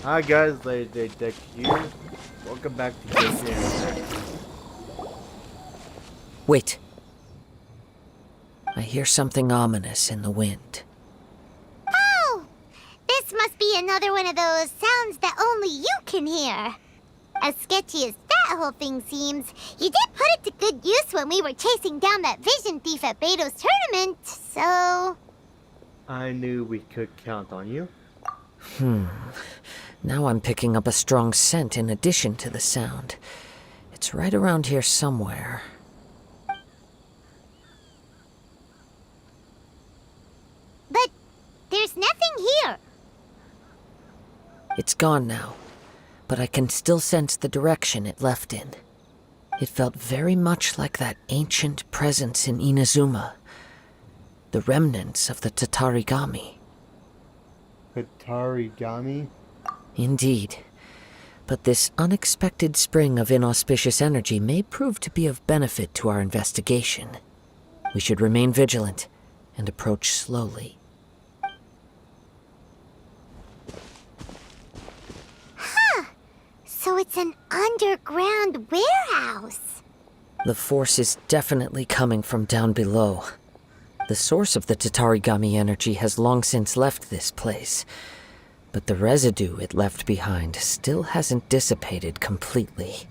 Hi guys, Lady Deck here. Welcome back to Genshin Impact. Wait. I hear something ominous in the wind. Oh! This must be another one of those sounds that only you can hear. As sketchy as that whole thing seems, you did put it to good use when we were chasing down that vision thief at Beto's tournament, so... I knew we could count on you. Now I'm picking up a strong scent in addition to the sound. It's right around here somewhere. But there's nothing here. It's gone now, but I can still sense the direction it left in. It felt very much like that ancient presence in Inazuma. The remnants of the Tatarigami. Katarigami? Indeed. But this unexpected spring of inauspicious energy may prove to be of benefit to our investigation. We should remain vigilant and approach slowly. So it's an underground warehouse. The force is definitely coming from down below. The source of the Tatarigami energy has long since left this place, but the residue it left behind still hasn't dissipated completely.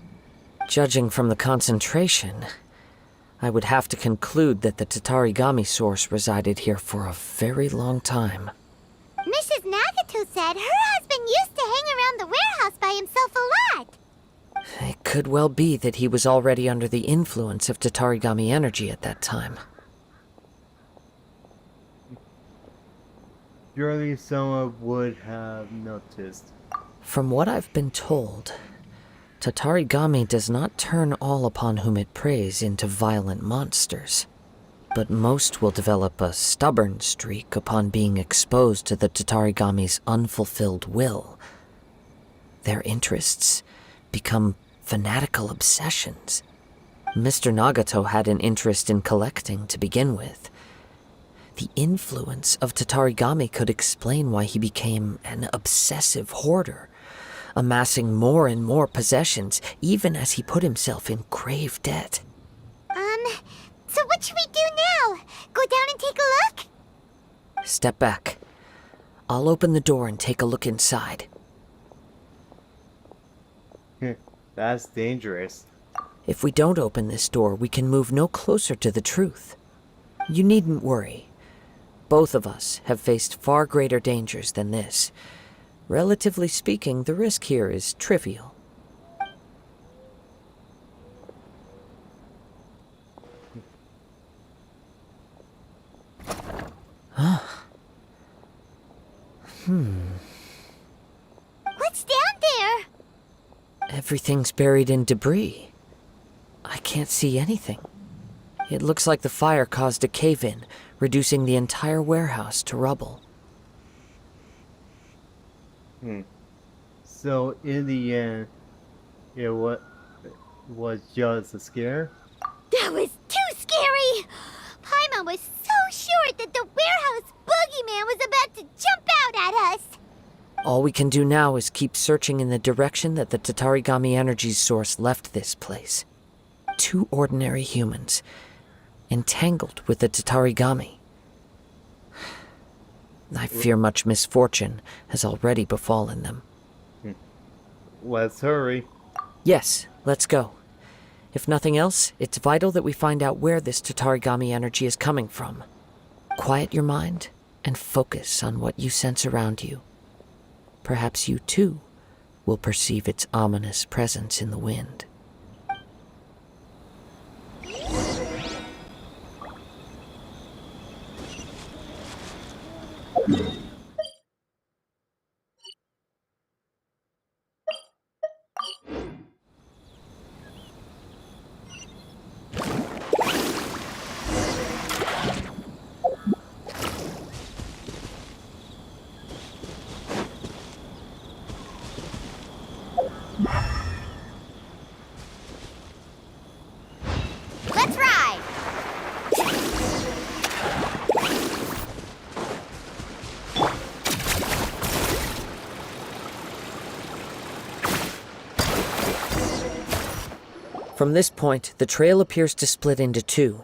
Judging from the concentration, I would have to conclude that the Tatarigami source resided here for a very long time. Mrs. Nagato said her husband used to hang around the warehouse by himself a lot. It could well be that he was already under the influence of Tatarigami energy at that time. Surely someone would have noticed. From what I've been told, Tatarigami does not turn all upon whom it preys into violent monsters, but most will develop a stubborn streak upon being exposed to the Tatarigami's unfulfilled will. Their interests become fanatical obsessions. Mr. Nagato had an interest in collecting to begin with. The influence of Tatarigami could explain why he became an obsessive hoarder, amassing more and more possessions, even as he put himself in grave debt. So what should we do now? Go down and take a look? Step back. I'll open the door and take a look inside. That's dangerous. If we don't open this door, we can move no closer to the truth. You needn't worry. Both of us have faced far greater dangers than this. Relatively speaking, the risk here is trivial. What's down there? Everything's buried in debris. I can't see anything. It looks like the fire caused a cave-in, reducing the entire warehouse to rubble. So in the end, it was just a scare? That was too scary! Paimon was so sure that the warehouse boogeyman was about to jump out at us! All we can do now is keep searching in the direction that the Tatarigami energy source left this place. Two ordinary humans, entangled with the Tatarigami. I fear much misfortune has already befallen them. Let's hurry. Yes, let's go. If nothing else, it's vital that we find out where this Tatarigami energy is coming from. Quiet your mind and focus on what you sense around you. Perhaps you, too, will perceive its ominous presence in the wind. Let's ride! From this point, the trail appears to split into two.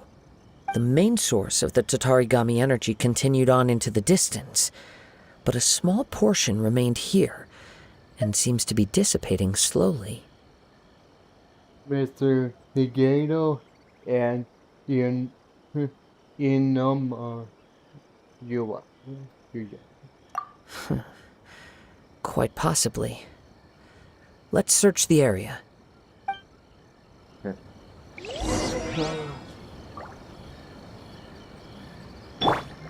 The main source of the Tatarigami energy continued on into the distance, but a small portion remained here and seems to be dissipating slowly. Mr. Nagato and in Inum Yua. Quite possibly. Let's search the area.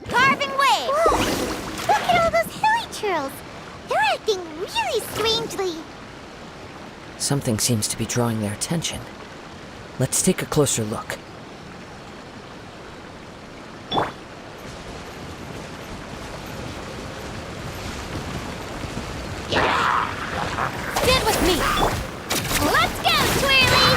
Carving way! Look at all those hilly churls! They're acting really strangely. Something seems to be drawing their attention. Let's take a closer look. Stand with me! Let's go, Twirly!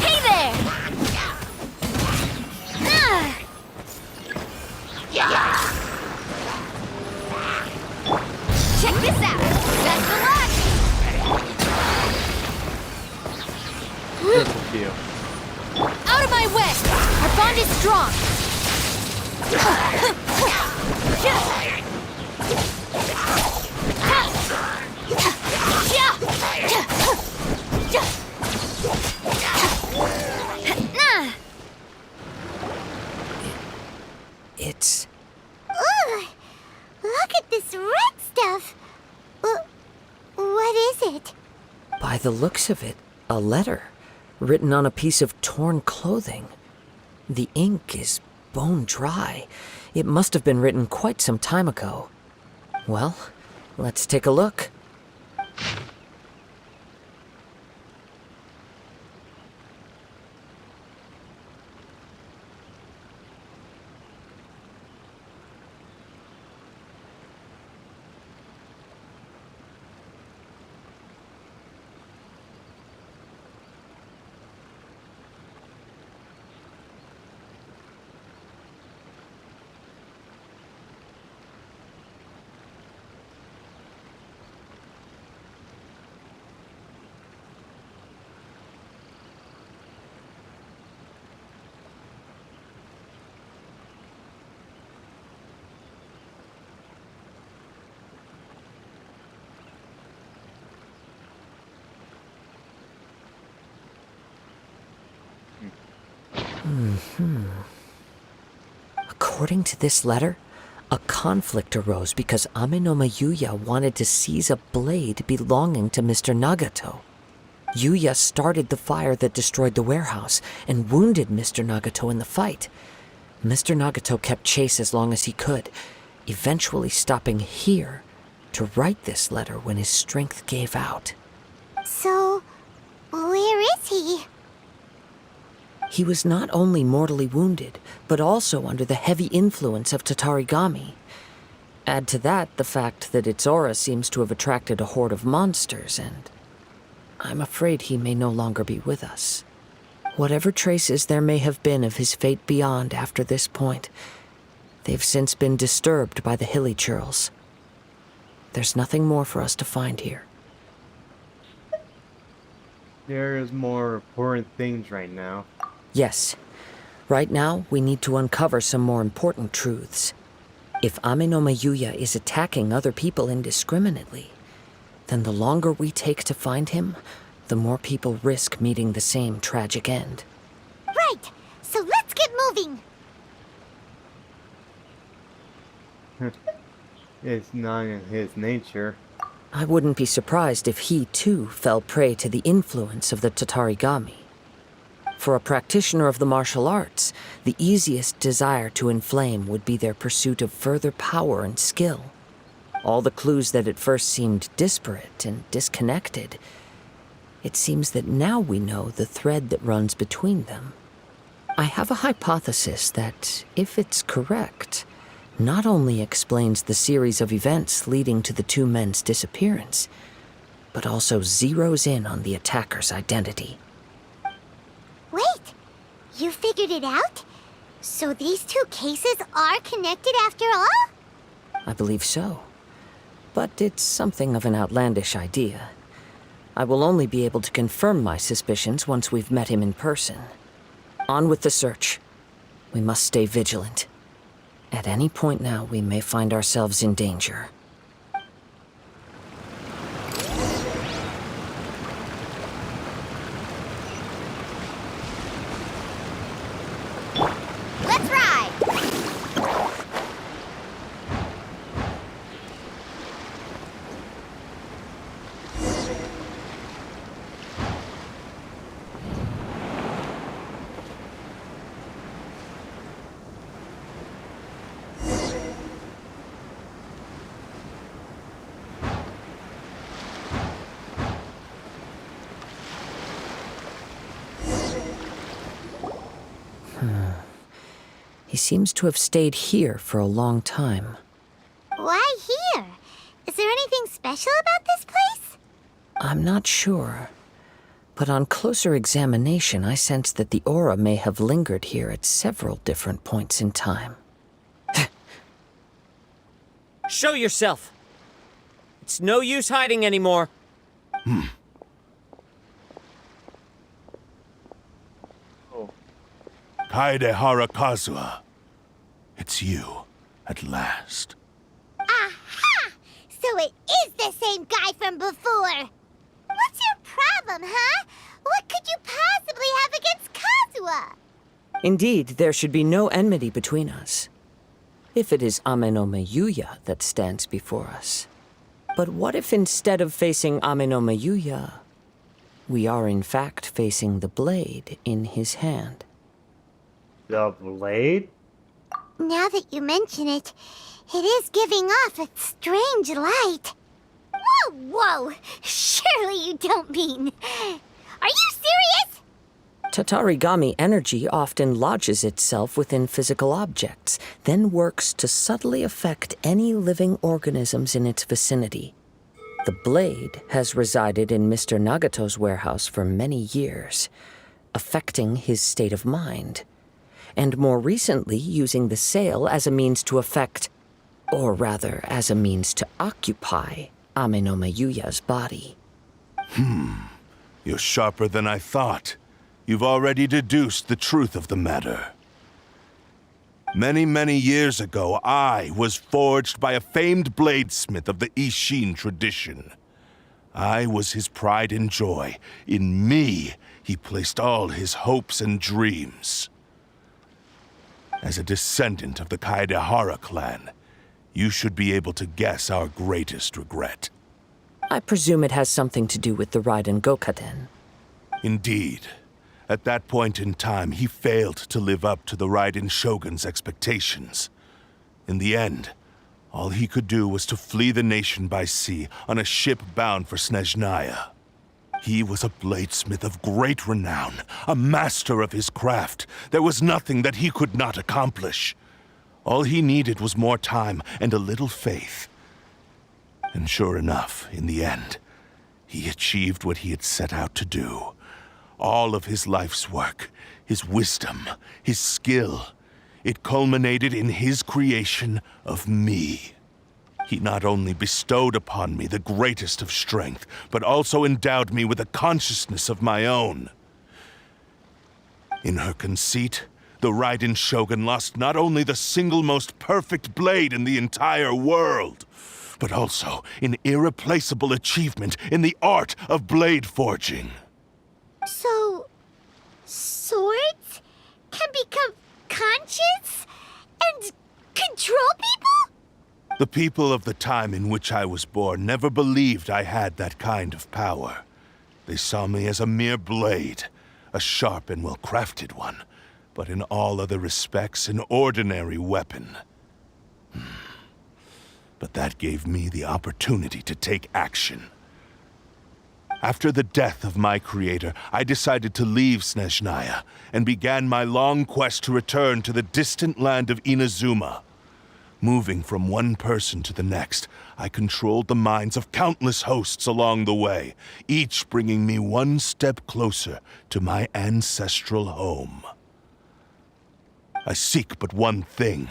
Hey there! Check this out! Best of luck! Thank you. Out of my way! Our bond is strong! It's... Ugh! Look at this red stuff! What is it? By the looks of it, a letter written on a piece of torn clothing. The ink is bone dry. It must have been written quite some time ago. Well, let's take a look. According to this letter, a conflict arose because Amenoma Yuya wanted to seize a blade belonging to Mr. Nagato. Yuya started the fire that destroyed the warehouse and wounded Mr. Nagato in the fight. Mr. Nagato kept chase as long as he could, eventually stopping here to write this letter when his strength gave out. So, where is he? He was not only mortally wounded, but also under the heavy influence of Tatarigami. Add to that the fact that its aura seems to have attracted a horde of monsters, and I'm afraid he may no longer be with us. Whatever traces there may have been of his fate beyond after this point, they've since been disturbed by the hilly churls. There's nothing more for us to find here. There is more important things right now. Yes. Right now, we need to uncover some more important truths. If Amenoma Yuya is attacking other people indiscriminately, then the longer we take to find him, the more people risk meeting the same tragic end. Right! So let's get moving! It's not in his nature. I wouldn't be surprised if he, too, fell prey to the influence of the Tatarigami. For a practitioner of the martial arts, the easiest desire to inflame would be their pursuit of further power and skill. All the clues that at first seemed disparate and disconnected, it seems that now we know the thread that runs between them. I have a hypothesis that, if it's correct, not only explains the series of events leading to the two men's disappearance, but also zeroes in on the attacker's identity. Wait! You figured it out? So these two cases are connected after all? I believe so. But it's something of an outlandish idea. I will only be able to confirm my suspicions once we've met him in person. On with the search. We must stay vigilant. At any point now, we may find ourselves in danger. Let's ride! He seems to have stayed here for a long time. Why here? Is there anything special about this place? I'm not sure. But on closer examination, I sense that the aura may have lingered here at several different points in time. Show yourself! It's no use hiding anymore. Kaede Harakazua. It's you, at last. Aha! So it is the same guy from before! What's your problem, huh? What could you possibly have against Kazuha? Indeed, there should be no enmity between us. If it is Ame no Miyuya that stands before us. But what if instead of facing Ame no Miyuya, we are in fact facing the blade in his hand? The blade? Now that you mention it, it is giving off a strange light. Whoa, whoa! Surely you don't mean... Are you serious? Tatarigami energy often lodges itself within physical objects, then works to subtly affect any living organisms in its vicinity. The blade has resided in Mr. Nagato's warehouse for many years, affecting his state of mind, and more recently using the sale as a means to affect, or rather as a means to occupy, Ame no Miyuya's body. You're sharper than I thought. You've already deduced the truth of the matter. Many, many years ago, I was forged by a famed bladesmith of the Ishin tradition. I was his pride and joy. In me, he placed all his hopes and dreams. As a descendant of the Kaedehara clan, you should be able to guess our greatest regret. I presume it has something to do with the Raiden Gokaden. Indeed. At that point in time, he failed to live up to the Raiden Shogun's expectations. In the end, all he could do was to flee the nation by sea on a ship bound for Snezhnaya. He was a bladesmith of great renown, a master of his craft. There was nothing that he could not accomplish. All he needed was more time and a little faith. And sure enough, in the end, he achieved what he had set out to do. All of his life's work, his wisdom, his skill, it culminated in his creation of me. He not only bestowed upon me the greatest of strength, but also endowed me with a consciousness of my own. In her conceit, the Raiden Shogun lost not only the single most perfect blade in the entire world, but also an irreplaceable achievement in the art of blade forging. So... swords can become conscious and control people? The people of the time in which I was born never believed I had that kind of power. They saw me as a mere blade, a sharp and well-crafted one, but in all other respects an ordinary weapon. But that gave me the opportunity to take action. After the death of my creator, I decided to leave Snezhnaya and began my long quest to return to the distant land of Inazuma. Moving from one person to the next, I controlled the minds of countless hosts along the way, each bringing me one step closer to my ancestral home. I seek but one thing.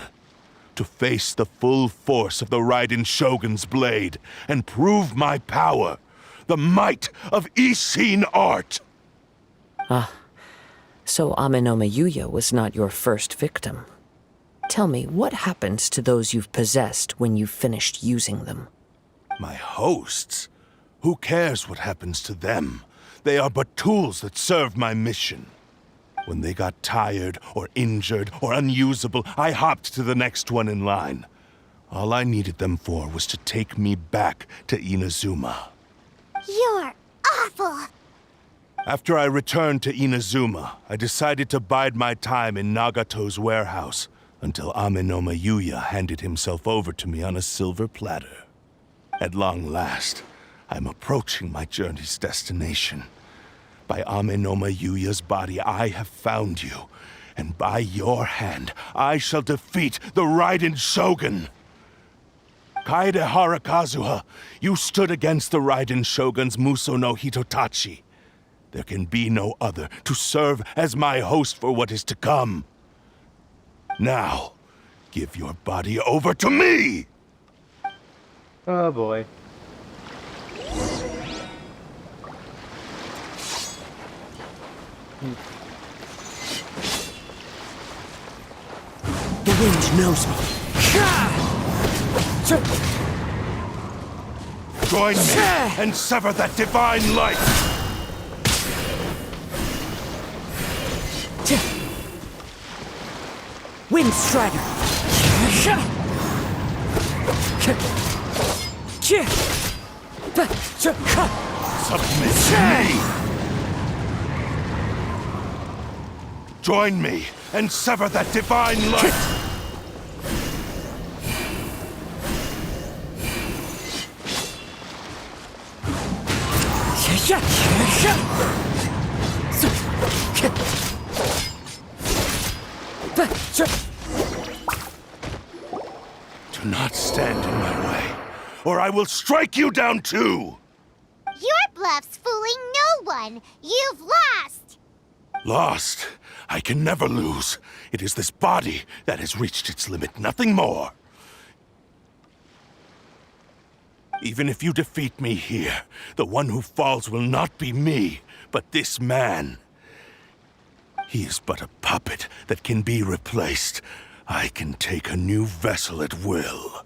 To face the full force of the Raiden Shogun's blade and prove my power. The might of Ishin art. So Amenoma Yuya was not your first victim. Tell me, what happens to those you've possessed when you've finished using them? My hosts? Who cares what happens to them? They are but tools that serve my mission. When they got tired, or injured, or unusable, I hopped to the next one in line. All I needed them for was to take me back to Inazuma. You're awful! After I returned to Inazuma, I decided to bide my time in Nagato's warehouse until Amenoma Yuya handed himself over to me on a silver platter. At long last, I'm approaching my journey's destination. By Amenoma Yuya's body, I have found you, and by your hand, I shall defeat the Raiden Shogun. Kaede Harakazuha, you stood against the Raiden Shogun's Muso no Hitotachi. There can be no other to serve as my host for what is to come. Now, give your body over to me! Oh boy. The wind knows me. Join me and sever that divine light! Wind Strider! Submit to me! Join me and sever that divine light! Do not stand in my way, or I will strike you down too! Your bluff's fooling no one! You've lost! Lost? I can never lose. It is this body that has reached its limit, nothing more. Even if you defeat me here, the one who falls will not be me, but this man. He is but a puppet that can be replaced. I can take a new vessel at will.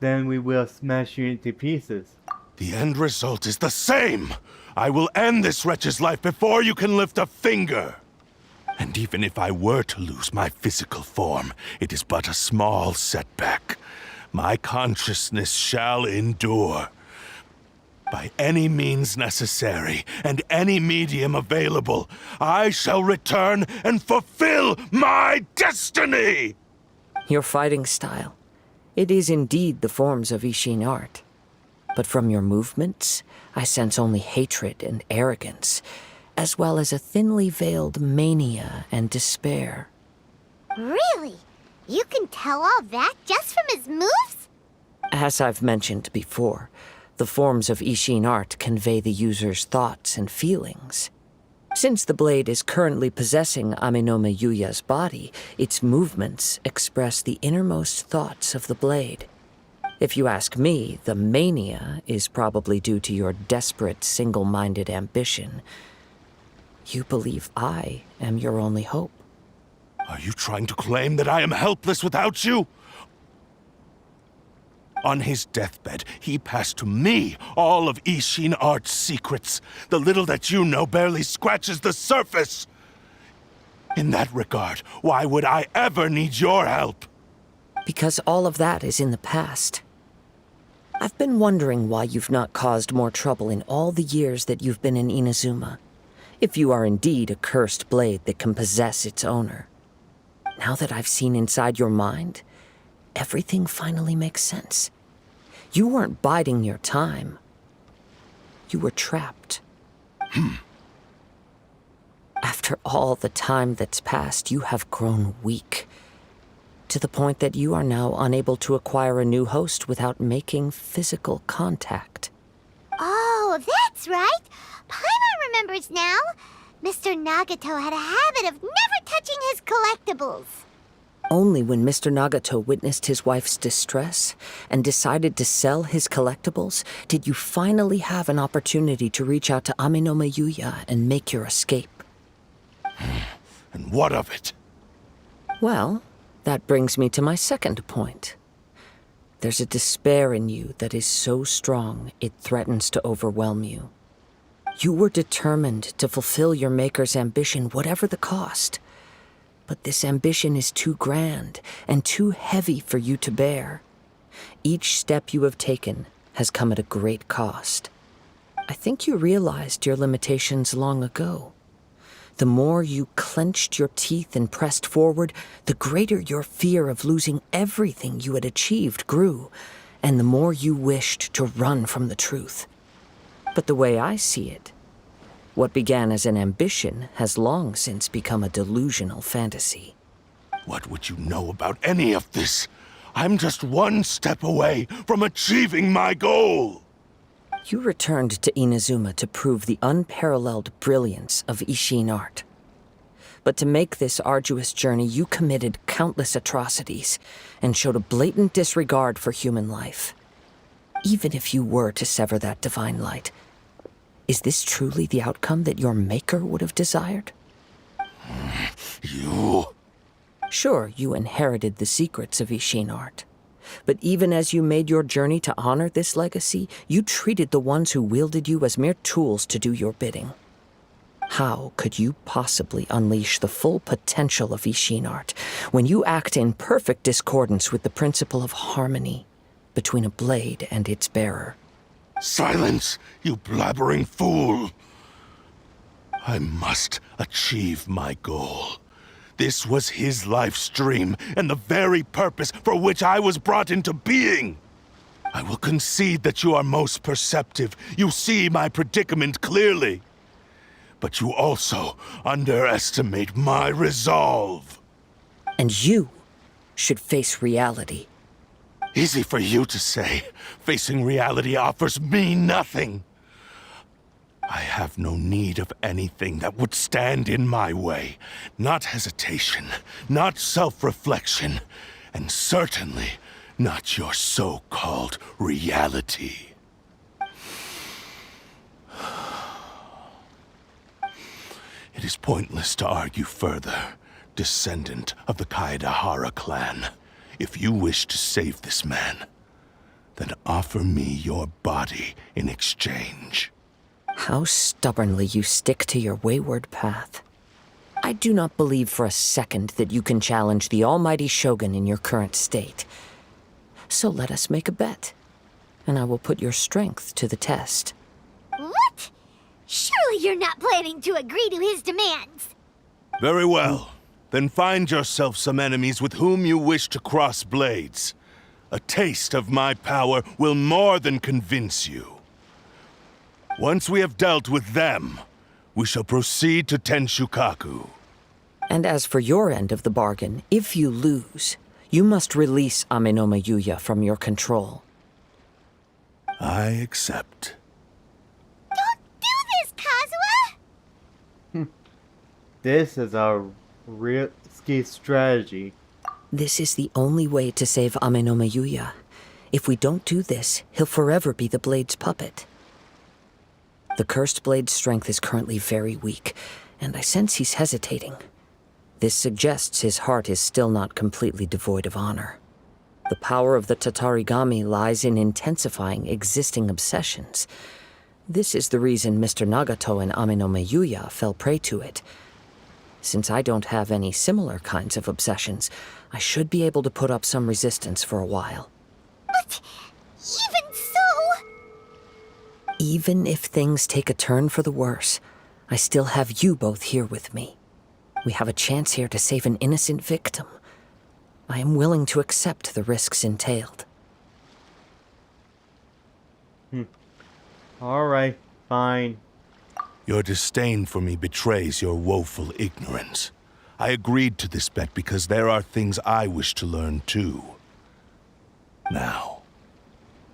Then we will smash you into pieces. The end result is the same! I will end this wretch's life before you can lift a finger! And even if I were to lose my physical form, it is but a small setback. My consciousness shall endure. By any means necessary, and any medium available, I shall return and fulfill my destiny! Your fighting style. It is indeed the forms of Ishin art. But from your movements, I sense only hatred and arrogance, as well as a thinly veiled mania and despair. Really? You can tell all that just from his moves? As I've mentioned before, the forms of Ishin art convey the user's thoughts and feelings. Since the blade is currently possessing Amenoma Yuya's body, its movements express the innermost thoughts of the blade. If you ask me, the mania is probably due to your desperate, single-minded ambition. You believe I am your only hope. Are you trying to claim that I am helpless without you? On his deathbed, he passed to me all of Ishin art's secrets. The little that you know barely scratches the surface. In that regard, why would I ever need your help? Because all of that is in the past. I've been wondering why you've not caused more trouble in all the years that you've been in Inazuma. If you are indeed a cursed blade that can possess its owner. Now that I've seen inside your mind, everything finally makes sense. You weren't biding your time. You were trapped. After all the time that's passed, you have grown weak. To the point that you are now unable to acquire a new host without making physical contact. Oh, that's right. Paimon remembers now. Mr. Nagato had a habit of never touching his collectibles. Only when Mr. Nagato witnessed his wife's distress and decided to sell his collectibles did you finally have an opportunity to reach out to Aminoma Yuya and make your escape. And what of it? Well, that brings me to my second point. There's a despair in you that is so strong it threatens to overwhelm you. You were determined to fulfill your maker's ambition, whatever the cost. But this ambition is too grand and too heavy for you to bear. Each step you have taken has come at a great cost. I think you realized your limitations long ago. The more you clenched your teeth and pressed forward, the greater your fear of losing everything you had achieved grew, and the more you wished to run from the truth. But the way I see it, what began as an ambition has long since become a delusional fantasy. What would you know about any of this? I'm just one step away from achieving my goal! You returned to Inazuma to prove the unparalleled brilliance of Ishin art. But to make this arduous journey, you committed countless atrocities and showed a blatant disregard for human life. Even if you were to sever that divine light, is this truly the outcome that your maker would have desired? You... Sure, you inherited the secrets of Ishin art. But even as you made your journey to honor this legacy, you treated the ones who wielded you as mere tools to do your bidding. How could you possibly unleash the full potential of Ishin art when you act in perfect discordance with the principle of harmony between a blade and its bearer? Silence, you blabbering fool! I must achieve my goal. This was his life's dream, and the very purpose for which I was brought into being. I will concede that you are most perceptive. You see my predicament clearly. But you also underestimate my resolve. And you should face reality. Easy for you to say. Facing reality offers me nothing. I have no need of anything that would stand in my way. Not hesitation, not self-reflection, and certainly not your so-called reality. It is pointless to argue further, descendant of the Kaedahara clan. If you wish to save this man, then offer me your body in exchange. How stubbornly you stick to your wayward path. I do not believe for a second that you can challenge the almighty Shogun in your current state. So let us make a bet, and I will put your strength to the test. What? Surely you're not planning to agree to his demands. Very well. Then find yourself some enemies with whom you wish to cross blades. A taste of my power will more than convince you. Once we have dealt with them, we shall proceed to Tenshukaku. And as for your end of the bargain, if you lose, you must release Aminoma Yuya from your control. I accept. Don't do this, Kazuha! This is a risky strategy. This is the only way to save Aminoma Yuya. If we don't do this, he'll forever be the Blade's puppet. The Cursed Blade's strength is currently very weak, and I sense he's hesitating. This suggests his heart is still not completely devoid of honor. The power of the Tatarigami lies in intensifying existing obsessions. This is the reason Mr. Nagato and Aminoma Yuya fell prey to it. Since I don't have any similar kinds of obsessions, I should be able to put up some resistance for a while. But even so... Even if things take a turn for the worse, I still have you both here with me. We have a chance here to save an innocent victim. I am willing to accept the risks entailed. Alright, fine. Your disdain for me betrays your woeful ignorance. I agreed to this bet because there are things I wish to learn too. Now,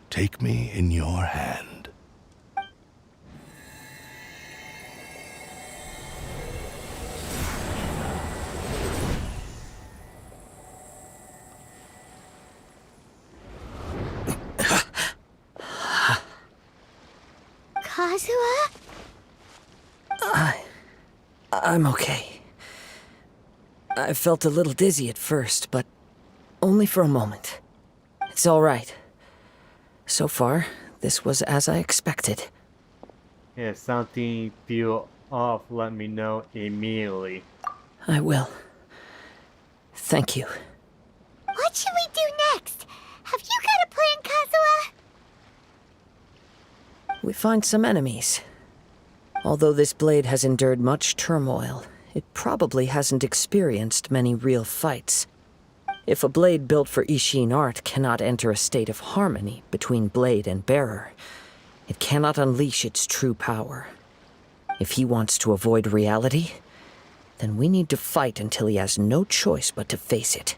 take me in your hand. Kazuha? I'm okay. I felt a little dizzy at first, but only for a moment. It's all right. So far, this was as I expected. If something feel off, let me know immediately. I will. Thank you. What should we do next? Have you got a plan, Kazuha? We find some enemies. Although this blade has endured much turmoil, it probably hasn't experienced many real fights. If a blade built for Ishin art cannot enter a state of harmony between blade and bearer, it cannot unleash its true power. If he wants to avoid reality, then we need to fight until he has no choice but to face it.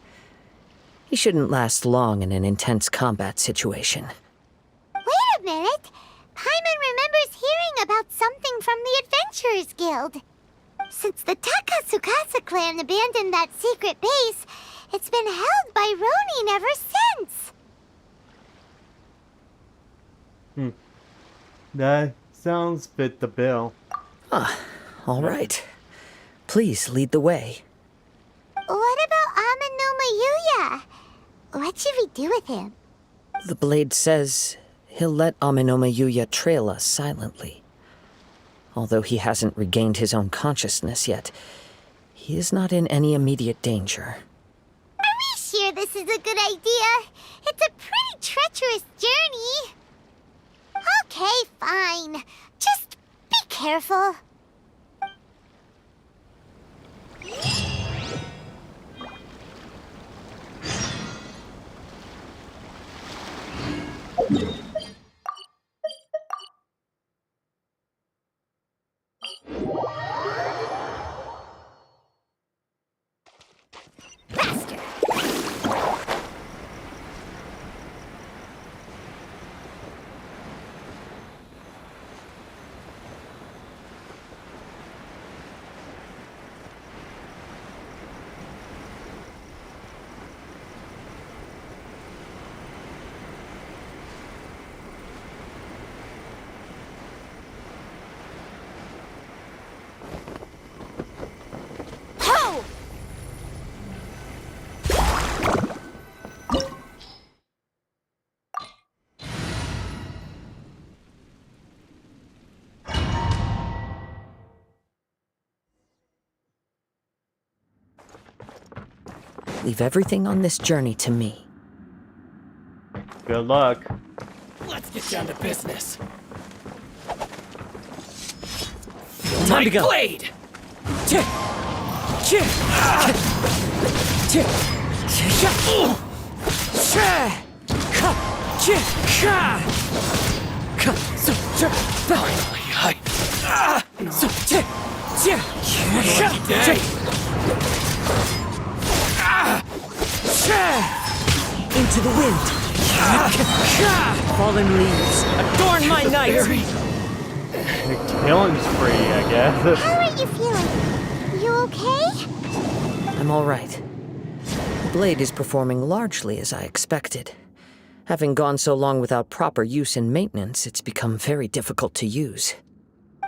He shouldn't last long in an intense combat situation. Wait a minute! Paimon remembers hearing about something from the Adventurers Guild. Since the Takatsukasa clan abandoned that secret base, it's been held by Ronin ever since. That sounds fit the bill. All right. Please lead the way. What about Amanuma Yuya? What should we do with him? The blade says he'll let Aminoma Yuya trail us silently. Although he hasn't regained his own consciousness yet, he is not in any immediate danger. Are we sure this is a good idea? It's a pretty treacherous journey. Okay, fine. Just be careful. Leave everything on this journey to me. Good luck. Let's get down to business. Time to go. Blade! Finally, lucky day. Into the wind. Fallen leaves, adorn my night. Killing spree, I guess. How are you feeling? You okay? I'm all right. The blade is performing largely as I expected. Having gone so long without proper use and maintenance, it's become very difficult to use.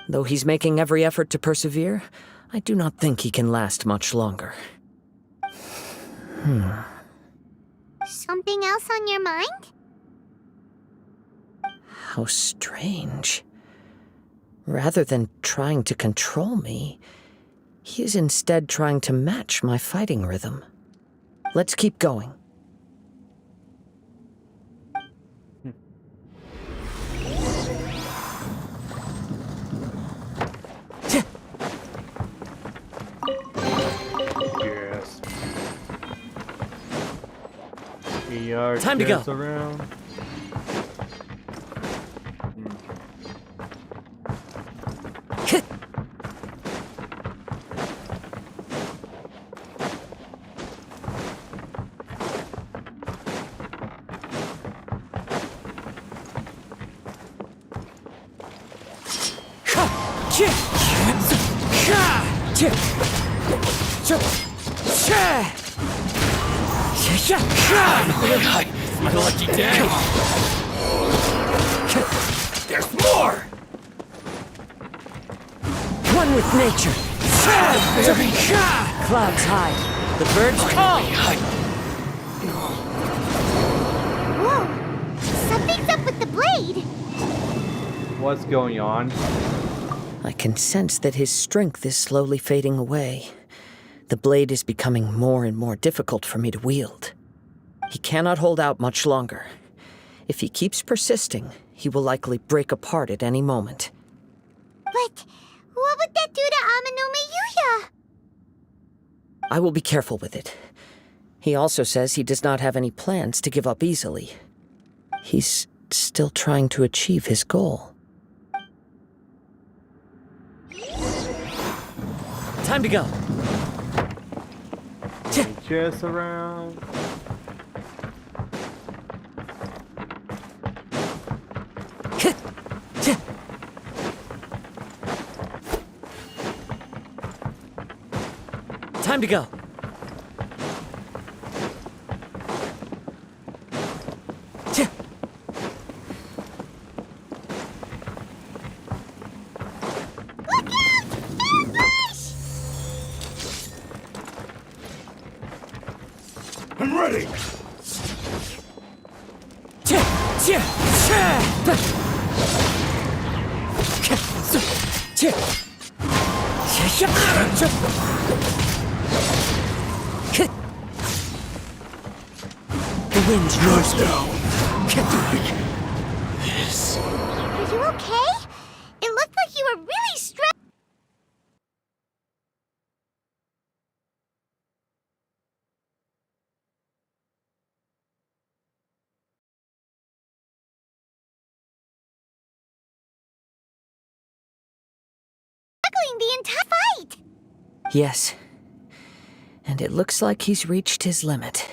Though he's making every effort to persevere, I do not think he can last much longer. Something else on your mind? How strange. Rather than trying to control me, he is instead trying to match my fighting rhythm. Let's keep going. Yes. We are Time to go. Around. It's my lucky day. There's more! One with nature. Clouds high. The birds call. Whoa! Something's up with the blade! What's going on? I can sense that his strength is slowly fading away. The blade is becoming more and more difficult for me to wield. He cannot hold out much longer. If he keeps persisting, he will likely break apart at any moment. But what would that do to Amanome Yuya? I will be careful with it. He also says he does not have any plans to give up easily. He's still trying to achieve his goal. Time to go. Just around. Time to go. I'm ready! The wind knows down. Are you okay? It looked like you were really struggling the entire fight! Yes. And it looks like he's reached his limit.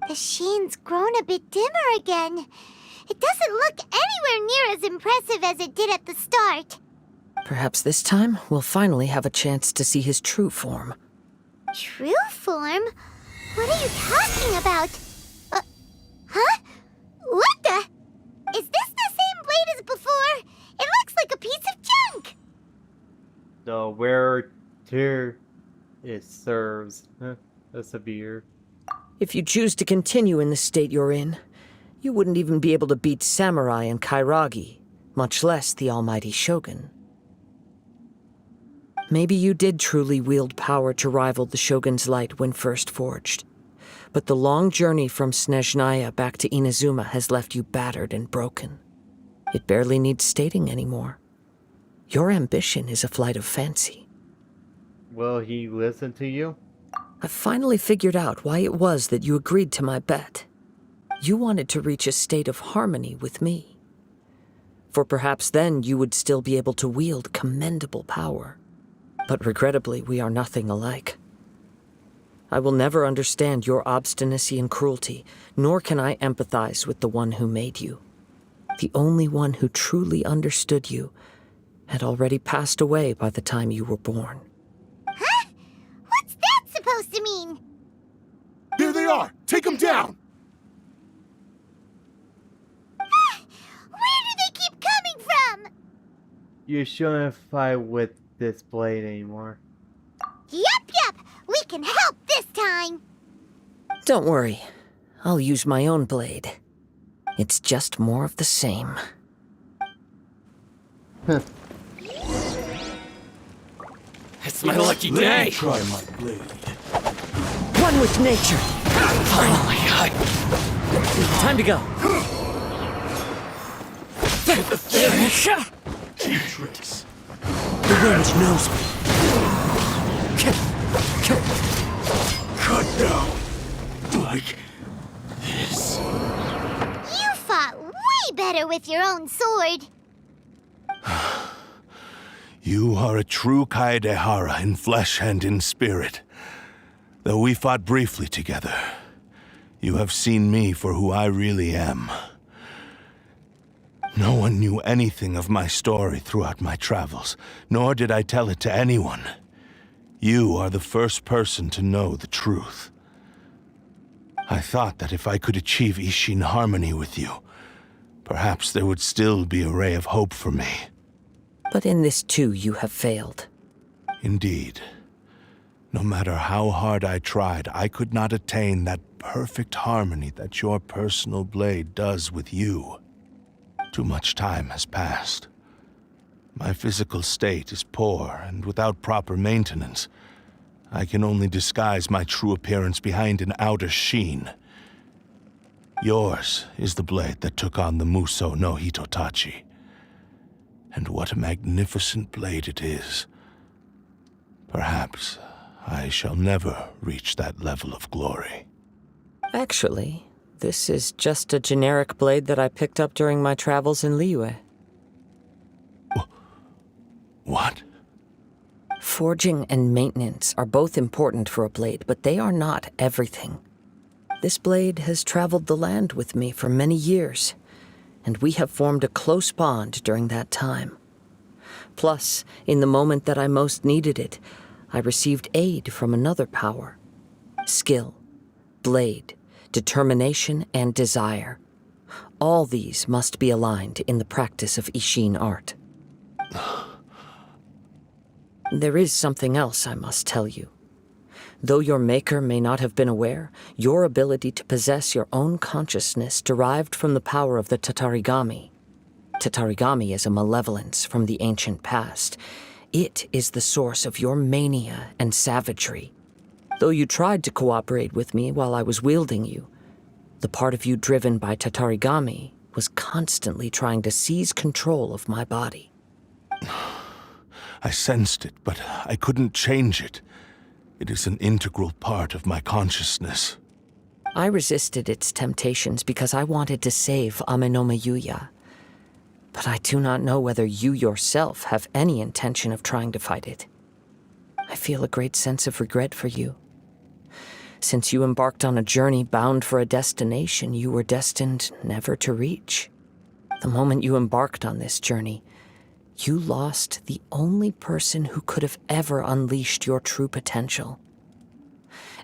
The sheen's grown a bit dimmer again. It doesn't look anywhere near as impressive as it did at the start. Perhaps this time we'll finally have a chance to see his true form. True form? What are you talking about? Huh? What the? Is this the same blade as before? It looks like a piece of junk! The wearer tear it serves. That's a beer. If you choose to continue in the state you're in, you wouldn't even be able to beat Samurai and Kairagi, much less the almighty Shogun. Maybe you did truly wield power to rival the Shogun's light when first forged. But the long journey from Snezhnaya back to Inazuma has left you battered and broken. It barely needs stating anymore. Your ambition is a flight of fancy. Will he listen to you? I've finally figured out why it was that you agreed to my bet. You wanted to reach a state of harmony with me. For perhaps then you would still be able to wield commendable power. But regrettably, we are nothing alike. I will never understand your obstinacy and cruelty, nor can I empathize with the one who made you. The only one who truly understood you had already passed away by the time you were born. Huh? What's that supposed to mean? There they are! Take them down! Where do they keep coming from? You shouldn't fight with this blade anymore. Yup! We can help this time! Don't worry. I'll use my own blade. It's just more of the same. It's my lucky day. Try my blade. One with nature. Finally, Time to go. Cheap tricks. The wind knows me. Cut down. Like this. You fought way better with your own sword. You are a true Kaedehara in flesh and in spirit. Though we fought briefly together, you have seen me for who I really am. No one knew anything of my story throughout my travels, nor did I tell it to anyone. You are the first person to know the truth. I thought that if I could achieve Ishin harmony with you, perhaps there would still be a ray of hope for me. But in this too, you have failed. Indeed. No matter how hard I tried, I could not attain that perfect harmony that your personal blade does with you. Too much time has passed. My physical state is poor, and without proper maintenance, I can only disguise my true appearance behind an outer sheen. Yours is the blade that took on the Muso no Hitotachi. And what a magnificent blade it is. Perhaps I shall never reach that level of glory. Actually, this is just a generic blade that I picked up during my travels in Liyue. What? Forging and maintenance are both important for a blade, but they are not everything. This blade has traveled the land with me for many years, and we have formed a close bond during that time. Plus, in the moment that I most needed it, I received aid from another power. Skill, blade, determination, and desire. All these must be aligned in the practice of Ishin art. There is something else I must tell you. Though your maker may not have been aware, your ability to possess your own consciousness derived from the power of the Tatarigami. Tatarigami is a malevolence from the ancient past. It is the source of your mania and savagery. Though you tried to cooperate with me while I was wielding you, the part of you driven by Tatarigami was constantly trying to seize control of my body. I sensed it, but I couldn't change it. It is an integral part of my consciousness. I resisted its temptations because I wanted to save Amenoma Yuya. But I do not know whether you yourself have any intention of trying to fight it. I feel a great sense of regret for you. Since you embarked on a journey bound for a destination you were destined never to reach. The moment you embarked on this journey, you lost the only person who could have ever unleashed your true potential.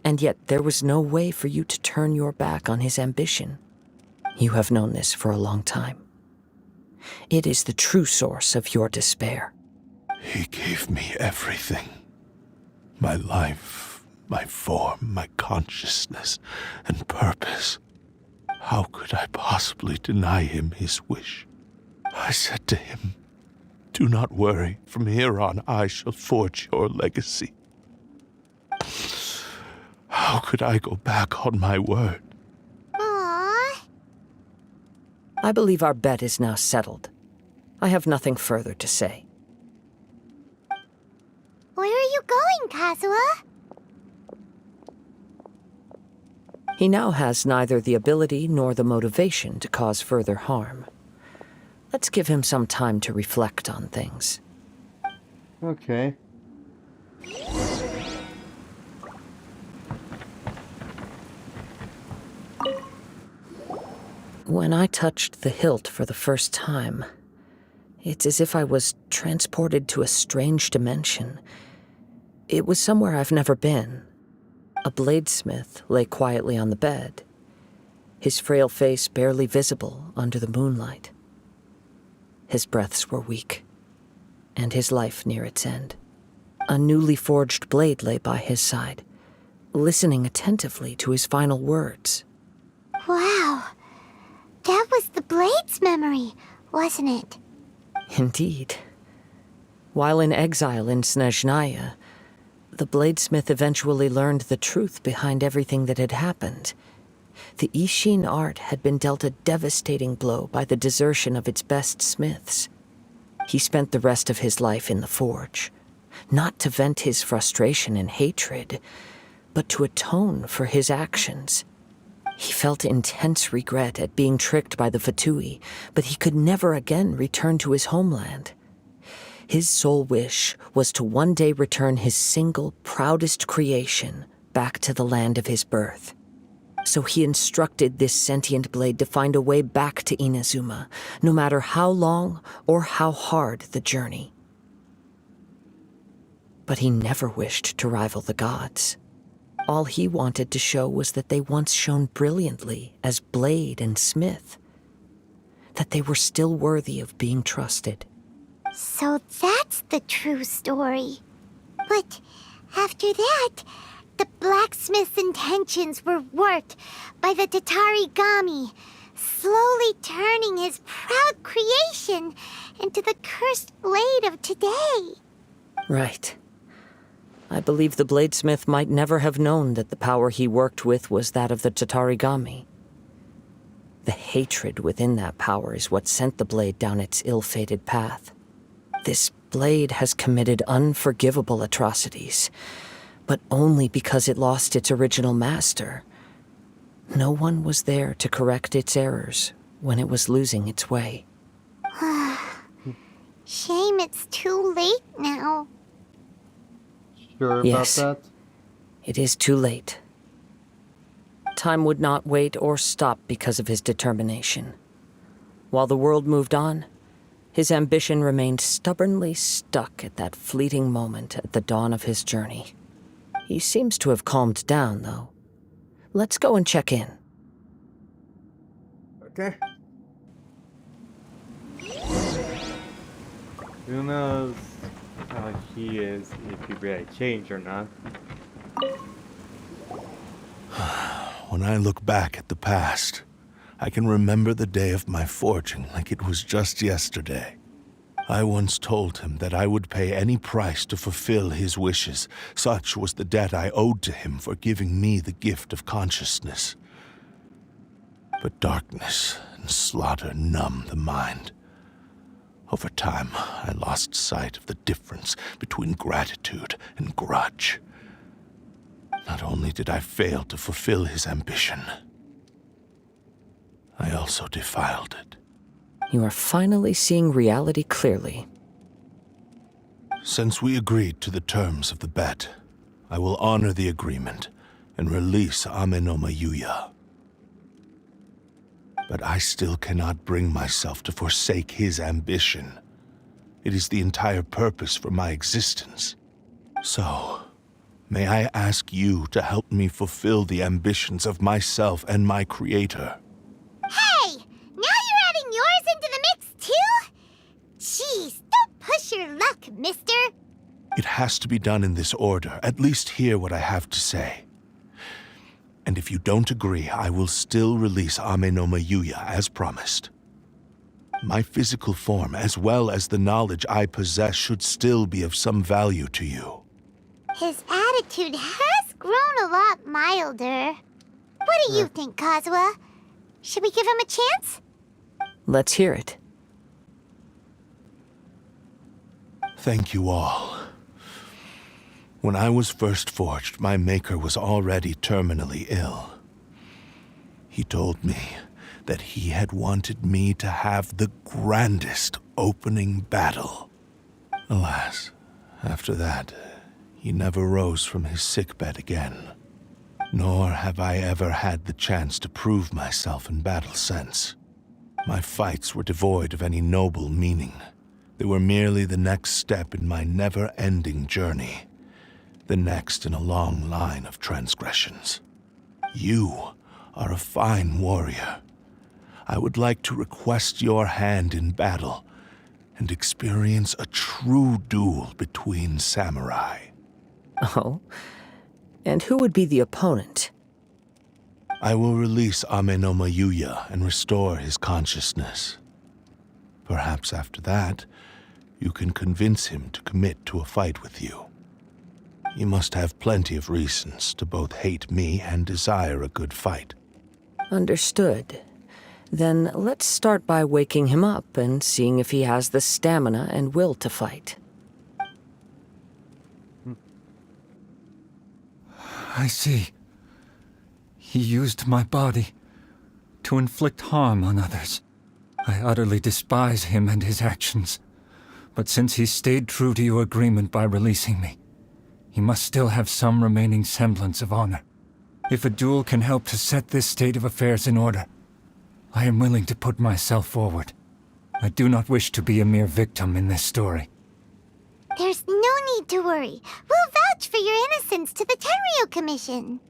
And yet there was no way for you to turn your back on his ambition. You have known this for a long time. It is the true source of your despair. He gave me everything. My life, my form, my consciousness, and purpose. How could I possibly deny him his wish? I said to him, "Do not worry. From here on, I shall forge your legacy." How could I go back on my word? Aww. I believe our bet is now settled. I have nothing further to say. Where are you going, Kazuha? He now has neither the ability nor the motivation to cause further harm. Let's give him some time to reflect on things. Okay. When I touched the hilt for the first time, it's as if I was transported to a strange dimension. It was somewhere I've never been. A bladesmith lay quietly on the bed, his frail face barely visible under the moonlight. His breaths were weak, and his life near its end. A newly forged blade lay by his side, listening attentively to his final words. Wow. That was the Blade's memory, wasn't it? Indeed. While in exile in Snezhnaya, the bladesmith eventually learned the truth behind everything that had happened. The Ishin art had been dealt a devastating blow by the desertion of its best smiths. He spent the rest of his life in the forge, not to vent his frustration and hatred, but to atone for his actions. He felt intense regret at being tricked by the Fatui, but he could never again return to his homeland. His sole wish was to one day return his single, proudest creation back to the land of his birth. So he instructed this sentient blade to find a way back to Inazuma, no matter how long or how hard the journey. But he never wished to rival the gods. All he wanted to show was that they once shone brilliantly as blade and smith, that they were still worthy of being trusted. So that's the true story. But after that, the blacksmith's intentions were worked by the Tatarigami, slowly turning his proud creation into the cursed blade of today. Right. I believe the bladesmith might never have known that the power he worked with was that of the Tatarigami. The hatred within that power is what sent the blade down its ill-fated path. This blade has committed unforgivable atrocities, but only because it lost its original master. No one was there to correct its errors when it was losing its way. Shame it's too late now. Sure Yes. about that? It is too late. Time would not wait or stop because of his determination. While the world moved on, his ambition remained stubbornly stuck at that fleeting moment at the dawn of his journey. He seems to have calmed down, though. Let's go and check in. Okay. Who knows how he is, if he really changed or not. When I look back at the past, I can remember the day of my forging like it was just yesterday. I once told him that I would pay any price to fulfill his wishes. Such was the debt I owed to him for giving me the gift of consciousness. But darkness and slaughter numb the mind. Over time, I lost sight of the difference between gratitude and grudge. Not only did I fail to fulfill his ambition, I also defiled it. You are finally seeing reality clearly. Since we agreed to the terms of the bet, I will honor the agreement and release Amenoma Yuya. But I still cannot bring myself to forsake his ambition. It is the entire purpose for my existence. So, may I ask you to help me fulfill the ambitions of myself and my creator? Hey! Now you're adding yours into the mix, too? Jeez, don't push your luck, mister. It has to be done in this order. At least hear what I have to say. And if you don't agree, I will still release Amenoma Yuya as promised. My physical form, as well as the knowledge I possess, should still be of some value to you. His attitude has grown a lot milder. What do you think, Kazuha? Should we give him a chance? Let's hear it. Thank you all. When I was first forged, my maker was already terminally ill. He told me that he had wanted me to have the grandest opening battle. Alas, after that, he never rose from his sickbed again. Nor have I ever had the chance to prove myself in battle since. My fights were devoid of any noble meaning. They were merely the next step in my never-ending journey. The next in a long line of transgressions. You are a fine warrior. I would like to request your hand in battle and experience a true duel between samurai. Oh? And who would be the opponent? I will release Amenoma Yuya and restore his consciousness. Perhaps after that, you can convince him to commit to a fight with you. He must have plenty of reasons to both hate me and desire a good fight. Understood. Then let's start by waking him up and seeing if he has the stamina and will to fight. I see. He used my body to inflict harm on others. I utterly despise him and his actions. But since he stayed true to your agreement by releasing me, he must still have some remaining semblance of honor. If a duel can help to set this state of affairs in order, I am willing to put myself forward. I do not wish to be a mere victim in this story. There's no need to worry. We'll vouch for your innocence to the Tenryu Commission.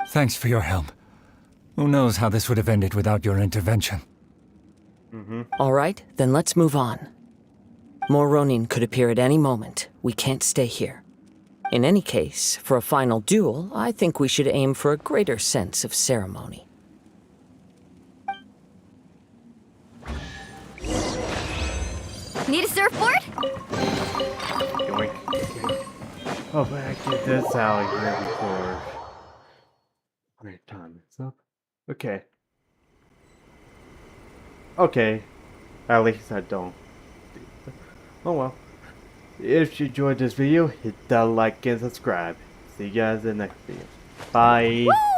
Thanks for your help. Who knows how this would have ended without your intervention? All right, then let's move on. More Ronin could appear at any moment. We can't stay here. In any case, for a final duel, I think we should aim for a greater sense of ceremony. Need a surfboard? Yoink. Oh, but I get this out here before. Alright, time is up. Okay. Okay. At least I don't. Oh well. If you enjoyed this video, hit that like and subscribe. See you guys in the next video. Bye. Woo!